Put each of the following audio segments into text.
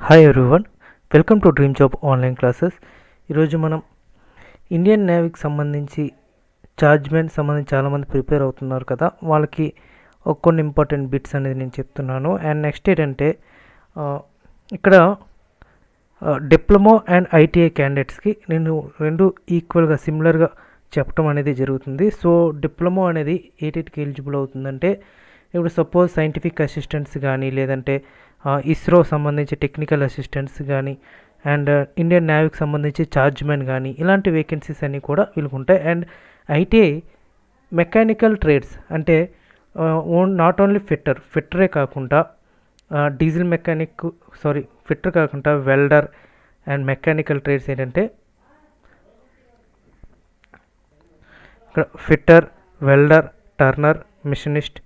Hi everyone, welcome to dream job online classes. ఈరోజు మనం Indian నేవీకి సంబంధించి చార్జ్మెంట్ సంబంధించి చాలామంది ప్రిపేర్ అవుతున్నారు కదా, వాళ్ళకి కొన్ని ఇంపార్టెంట్ బిట్స్ అనేది నేను చెప్తున్నాను. అండ్ నెక్స్ట్ ఏంటంటే ఇక్కడ డిప్లొమా అండ్ ఐటీఐ క్యాండిడేట్స్కి నేను రెండు ఈక్వల్గా సిమిలర్గా చెప్పడం అనేది జరుగుతుంది. సో డిప్లొమా అనేది ఏటికి ఎలిజిబుల్ అవుతుందంటే, ఇప్పుడు సపోజ్ సైంటిఫిక్ అసిస్టెంట్స్ కానీ, లేదంటే ఇస్రో సంబంధించి టెక్నికల్ అసిస్టెంట్స్ కానీ, అండ్ ఇండియన్ నేవీకి సంబంధించి చార్జ్మెన్ కానీ, ఇలాంటి వేకెన్సీస్ అన్నీ కూడా వీళ్ళకి ఉంటాయి. అండ్ ఐటీఐ మెకానికల్ ట్రేడ్స్ అంటే నాట్ ఓన్లీ ఫిట్టరే కాకుండా డీజిల్ మెకానిక్ ఫిట్టర్ కాకుండా వెల్డర్ అండ్ మెకానికల్ ట్రేడ్స్ ఏంటంటే ఇక్కడ ఫిట్టర్, వెల్డర్, టర్నర్, మిషనిస్ట్,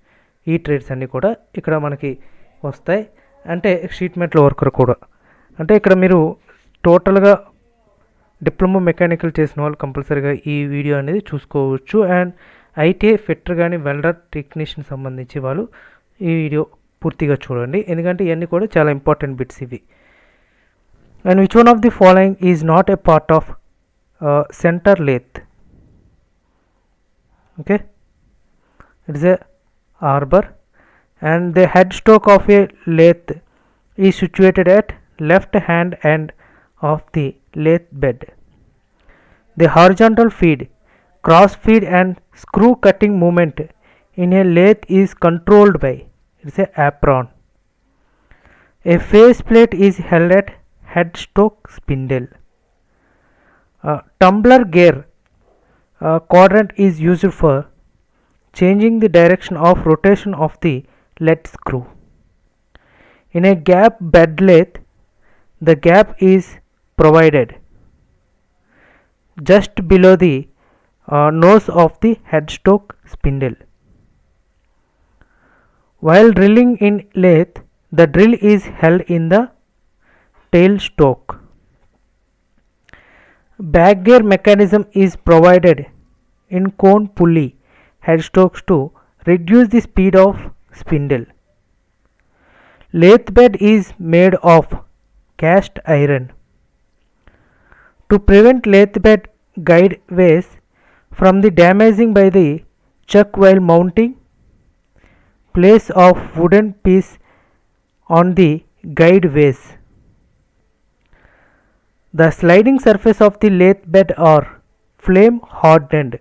ఈ ట్రేడ్స్ అన్నీ కూడా ఇక్కడ మనకి వస్తాయి. అంటే షీట్ మెటల్ వర్కర్ కూడా. అంటే ఇక్కడ మీరు టోటల్గా డిప్లొమా మెకానికల్ చేసిన వాళ్ళు కంపల్సరీగా ఈ వీడియో అనేది చూసుకోవచ్చు. అండ్ ఐటీఐ ఫిట్టర్ కానీ వెల్డర్ టెక్నీషియన్ సంబంధించి వాళ్ళు ఈ వీడియో పూర్తిగా చూడండి, ఎందుకంటే ఇవన్నీ కూడా చాలా ఇంపార్టెంట్ బిట్స్ ఇవి. And which one of the following is not a part of centre lathe? Okay, it's a arbor, and the headstock of a lathe is situated at left hand end of the lathe bed. The horizontal feed, cross feed and screw cutting movement in a lathe is controlled by, it's a apron. A face plate is held at headstock spindle. Tumbler gear quadrant is used for changing the direction of rotation of the lead screw. In a gap bed lathe, the gap is provided just below the nose of the headstock spindle. While drilling in lathe, the drill is held in the tailstock. Back gear mechanism is provided in cone pulley headstocks to reduce the speed of spindle. Lathe bed is made of cast iron. To prevent lathe bed guide ways from the damaging by the chuck while mounting, place of wooden piece on the guide ways. The sliding surface of the lathe bed are flame hardened.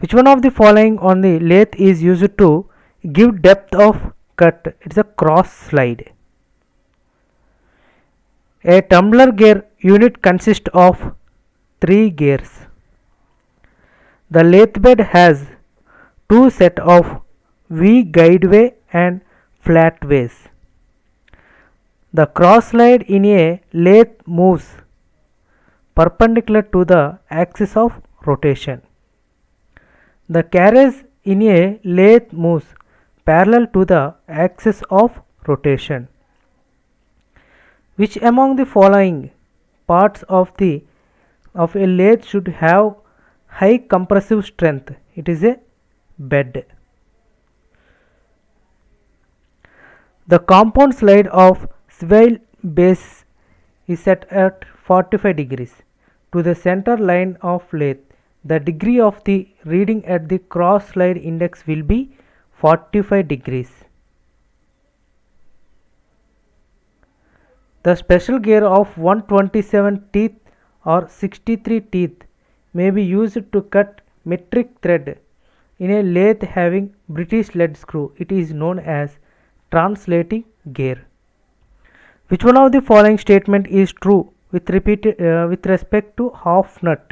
Which one of the following on the lathe is used to give depth of cut? It's a cross slide. A tumbler gear unit consists of 3 gears. The lathe bed has 2 sets of V guideway and flat ways. The cross slide in a lathe moves perpendicular to the axis of rotation. The carriage in a lathe moves parallel to the axis of rotation. Which among the following parts of a lathe should have high compressive strength? It is a bed. The compound slide of swivel base is set at 45 degrees to the center line of lathe. The degree of the reading at the cross slide index will be 45 degrees. The special gear of 127 teeth or 63 teeth may be used to cut metric thread in a lathe having British lead screw. It is known as translating gear. Which one of the following statement is true with respect to half nut?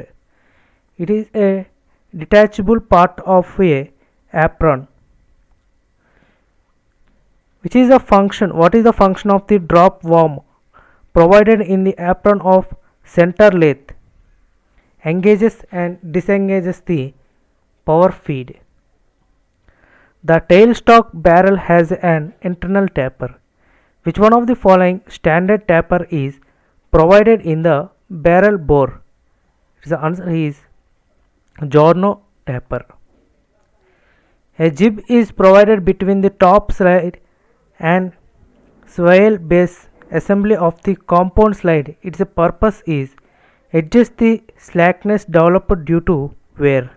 It is a detachable part of a apron. Which is the function? What is the function of the drop worm provided in the apron of center lathe? Engages and disengages the power feed. The tailstock barrel has an internal taper. Which one of the following standard taper is provided in the barrel bore? The answer is Giorno taper. A jib is provided between the top slide and swivel base assembly of the compound slide. Its purpose is adjust the slackness developed due to wear.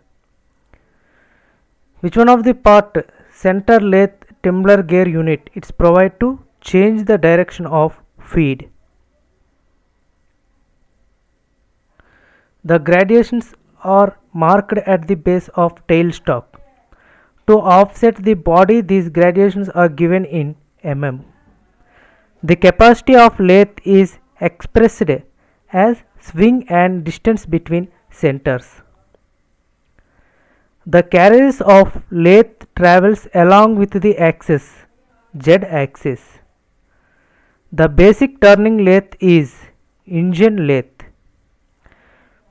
Which one of the part center lathe tumbler gear unit it's provided to change the direction of feed. The gradations are marked at the base of tailstock. To offset the body, these gradations are given in mm. The capacity of lathe is expressed as swing and distance between centers. The carriage of lathe travels along with the axis, Z axis. The basic turning lathe is Indian lathe.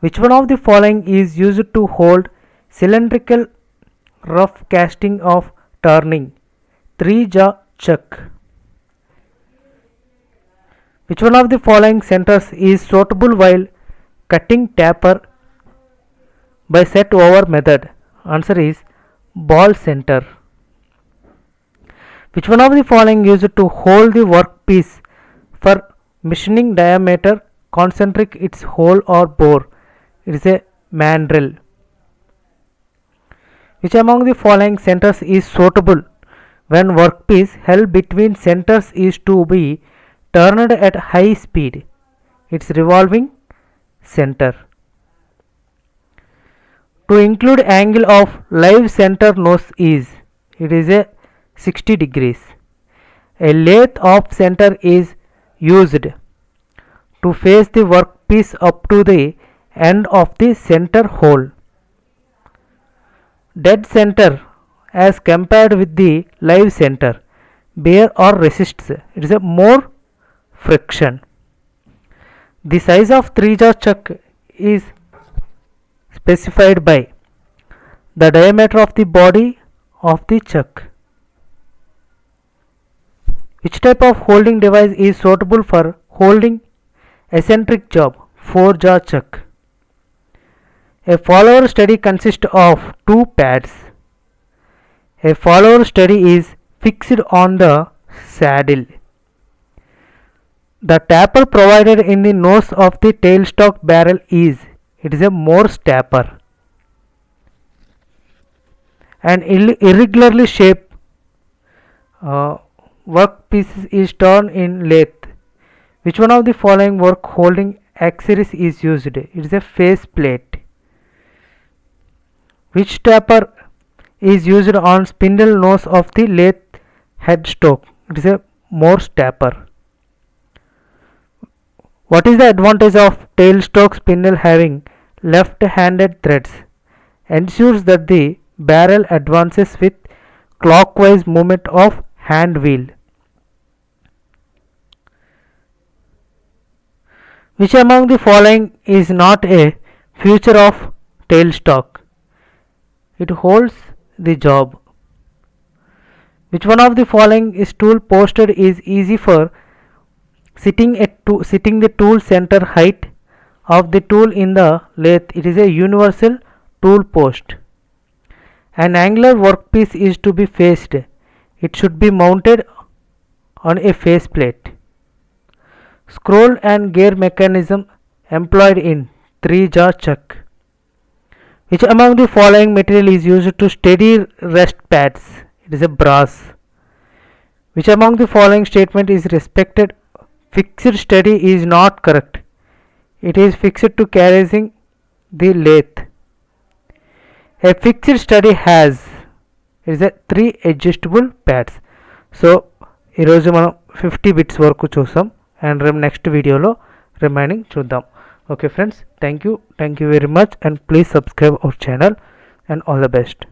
Which one of the following is used to hold cylindrical rough casting of turning? 3-jaw chuck. Which one of the following centers is suitable while cutting taper by set over method? Answer is ball center. Which one of the following used to hold the workpiece for machining diameter concentric its hole or bore? It is a mandrel. Which among the following centers is suitable when workpiece held between centers is to be turned at high speed? Its revolving center. To include angle of live center nose is, it is a 60 degrees. A lathe off center is used to face the workpiece up to the end of the center hole. Dead center as compared with the live center bear or resists, it is a more friction. The size of 3-jaw chuck is specified by the diameter of the body of the chuck. Which type of holding device is suitable for holding eccentric job? 4-jaw chuck. A follower steady consists of 2 pads. A follower steady is fixed on the saddle. The taper provided in the nose of the tailstock barrel is, it is a Morse taper. An irregularly shaped workpiece is turned in lathe. Which one of the following work holding axis is used? It is a face plate. Which taper is used on spindle nose of the lathe headstock? It is a Morse taper. What is the advantage of tailstock spindle having left-handed threads? Ensures that the barrel advances with clockwise movement of hand wheel. Which among the following is not a feature of tailstock? It holds the job. Which one of the following is tool posted is easy for sitting the tool center height of the tool in the lathe? It is a universal tool post. An angular workpiece is to be faced. It should be mounted on a face plate. Scroll and gear mechanism employed in 3-jaw chuck. Which among the following material is used to steady rest pads? It is a brass. Which among the following statement is respected? Fixed steady is not correct. It is fixed to carrying the lathe. A fixed steady has, it is a 3 adjustable pads. So ఈరోజు మనం 50 bits వరకు చూసాం and next వీడియోలో remaining చూద్దాం. Okay friends, thank you very much and please subscribe our channel and all the best.